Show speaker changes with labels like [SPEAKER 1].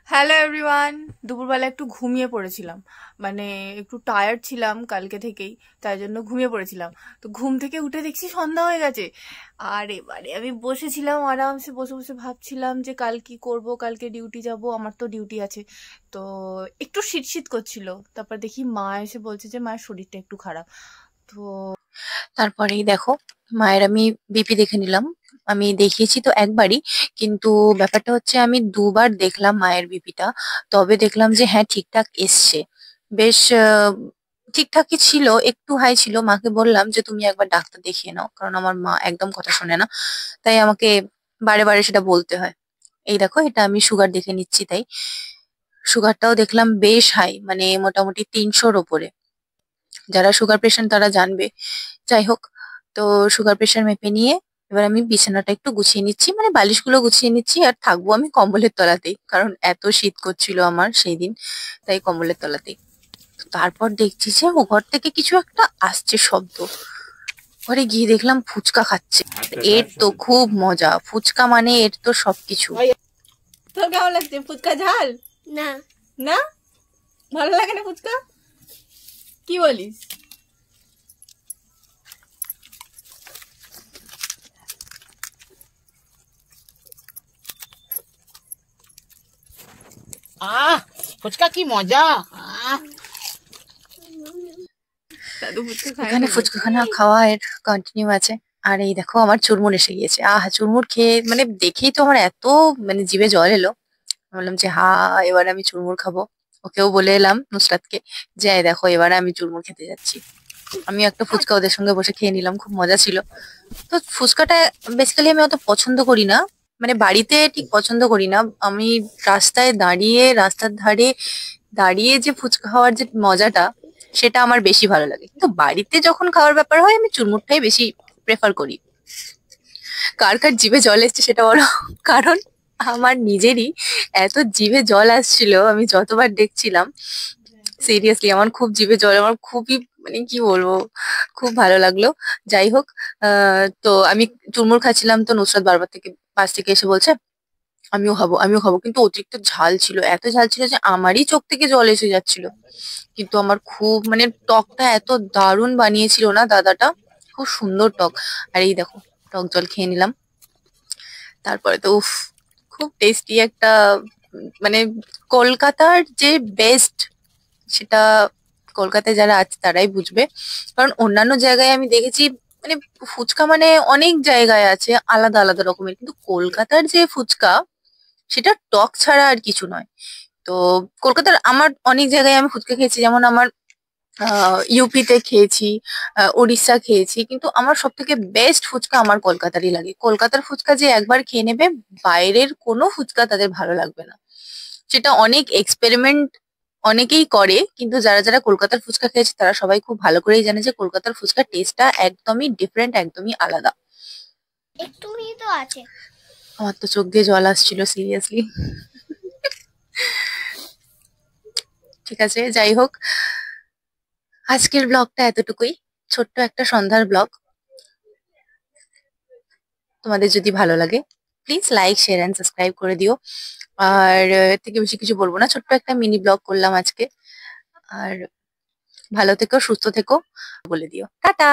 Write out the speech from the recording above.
[SPEAKER 1] Hello everyone. দুপুরবেলা একটু ঘুমিয়ে পড়েছিলাম, মানে একটু টায়ার্ড ছিলাম কালকে থেকেই, তাই জন্য ঘুমিয়ে পড়েছিলাম। তো ঘুম থেকে উঠে দেখছি সন্ধ্যা হয়ে গেছে। আর এবারে আমি বসেছিলাম আরামসে, বসে বসে ভাবছিলাম যে কাল কি করব, কালকে ডিউটি যাব, আমার তো ডিউটি আছে। তো একটু শীত শীত করছিল। তারপর দেখি মা এসে বলছে যে মায়ের শরীরটা একটু খারাপ। তো
[SPEAKER 2] তারপরেই দেখো, মায়ের আমি বিপি দেখে নিলাম। আমি দেখিয়েছি তো একবারই, কিন্তু ব্যাপারটা হচ্ছে আমি দুবার দেখলাম মায়ের বিপিটা। তবে দেখলাম যে হ্যাঁ, ঠিকঠাক এসছে। বেশ ঠিকঠাকই ছিল, একটু হাই ছিল। মাকে বললাম যে তুমি একবার ডাক্তার দেখিয়ে নাও, কারণ আমার মা একদম কথা শোনে না। তাই আমাকে বারে বারে সেটা বলতে হয়। এই দেখো, এটা আমি সুগার দেখে নিচ্ছি। তাই সুগারটাও দেখলাম বেশ হাই, মানে মোটামুটি 300-র ওপরে। যারা সুগার পেশেন্ট তারা জানবে। যাই হোক, তো সুগার প্রেশার মেপে নিয়ে এবার আমি বিছানাটা একটু গুছিয়ে নিচ্ছি, মানে বালিশগুলো গুছিয়ে নিচ্ছি। আর থাকবো আমি কম্বলের তলাতেই, কারণ এত শীত করছিল আমার সেই দিন। তাই কম্বলের তলাতেই। তো তারপর দেখছি যে ও ঘর থেকে কিছু একটা আসছে শব্দ। ঘরে গিয়ে দেখলাম ফুচকা খাচ্ছে। এর তো খুব মজা, ফুচকা মানে এর তো সবকিছু।
[SPEAKER 1] তোর কেমন লাগছে ফুচকা ঝাল?
[SPEAKER 3] না।
[SPEAKER 1] না, ভালো লাগে না ফুচকা? কি বলিস?
[SPEAKER 3] আহ, ফুচকা কি মজা! আহ,
[SPEAKER 1] দাদু ফুচকা খায়
[SPEAKER 2] এখানে
[SPEAKER 1] নাকি?
[SPEAKER 2] ফুচকাখানা খাওয়া এর কন্টিনিউ আছে। আর এই দেখো, আমার চুরমুর এসে গিয়েছে। চুরমুর খেয়ে মানে দেখেই তো আমার এত মানে জিভে জল এলো। বললাম যে এবার আমি চুরমুর খাবো। ওকেও বলে এলাম, নুসরাতকে, যে "এই দেখো, এবারে আমি চুরমুর খেতে যাচ্ছি।" আমি একটা ফুচকা ওদের সঙ্গে বসে খেয়ে নিলাম, খুব মজা ছিল। তো ফুচকাটা বেসিক্যালি আমি অত পছন্দ করি না, মানে বাড়িতে ঠিক পছন্দ করি না আমি। রাস্তায় দাঁড়িয়ে, রাস্তার ধারে দাঁড়িয়ে যে ফুচকা খাওয়ার যে মজাটা, সেটা আমার বেশি ভালো লাগে। কিন্তু বাড়িতে যখন খাওয়ার ব্যাপার হয়, আমি চুরমুরটাই বেশি প্রেফার করি। কার কার জিভে জল এসছে সেটা বলো। কারণ আমার নিজেরই এত জিভে জল আসছিল আমি যতবার দেখছিলাম। সিরিয়াসলি আমার খুব জিভে জল, আমার খুবই, মানে কি বলবো, খুব ভালো লাগলো। যাই হোক, তো আমি চুরমুর খাচ্ছিলাম, তো নুসরাত বারবার থেকে পাশ থেকে এসে বলছে আমিও খাবো, আমিও খাবো। কিন্তু অতিরিক্ত ঝাল ছিল, এত ঝাল ছিল যে আমারই চোখ থেকে জল এসে যাচ্ছিল। কিন্তু আমার খুব, মানে টকটা এত দারুণ বানিয়েছিল না দাদাটা, খুব সুন্দর টক। আর এই দেখো, টক জল খেয়ে নিলাম। তারপরে তো উফ, খুব টেস্টি একটা মানে কলকাতার যে বেস্ট, সেটা কলকাতায় যারা আছে তারাই বুঝবে। কারণ অন্যান্য জায়গায় আমি দেখেছি, মানে ফুচকা মানে অনেক জায়গায় আছে আলাদা আলাদা রকমের, কিন্তু কলকাতার যে ফুচকা, সেটা টক ছাড়া আর কিছু নয়। তো কলকাতার আমার অনেক জায়গায় আমি ফুচকা খেয়েছি, যেমন আমার ইউপিতে খেয়েছি, উড়িষ্যা খেয়েছি, কিন্তু আমার সব থেকে বেস্ট ফুচকা আমার কলকাতারই লাগে। কলকাতার ফুচকা যে একবার খেয়ে নেবে, বাইরের কোনো ফুচকা তাদের ভালো লাগবে না। সেটা অনেক এক্সপেরিমেন্ট অনেকেই করে, কিন্তু যারা যারা কলকাতার ফুচকা খেয়েছে তারা সবাই খুব ভালো করেই জানে যে কলকাতার ফুচকার টেস্টটা একদমই ডিফারেন্ট, একদমই আলাদা।
[SPEAKER 3] একটু তো আছে।
[SPEAKER 2] আমার তো চোখ দিয়ে জল আসছিল সিরিয়াসলি। ঠিক আছে, যাই হোক, আজকের ব্লগটা এতটুকুই। ছোট্ট একটা সন্ধ্যার ব্লগ। তোমাদের যদি ভালো লাগে, please like, share and subscribe করে দিও। আর এর থেকে বেশি কিছু বলবো না, ছোট্ট একটা মিনি ব্লগ করলাম আজকে। আর ভালো থেকো, সুস্থ থেকো, বলে দিও টাটা।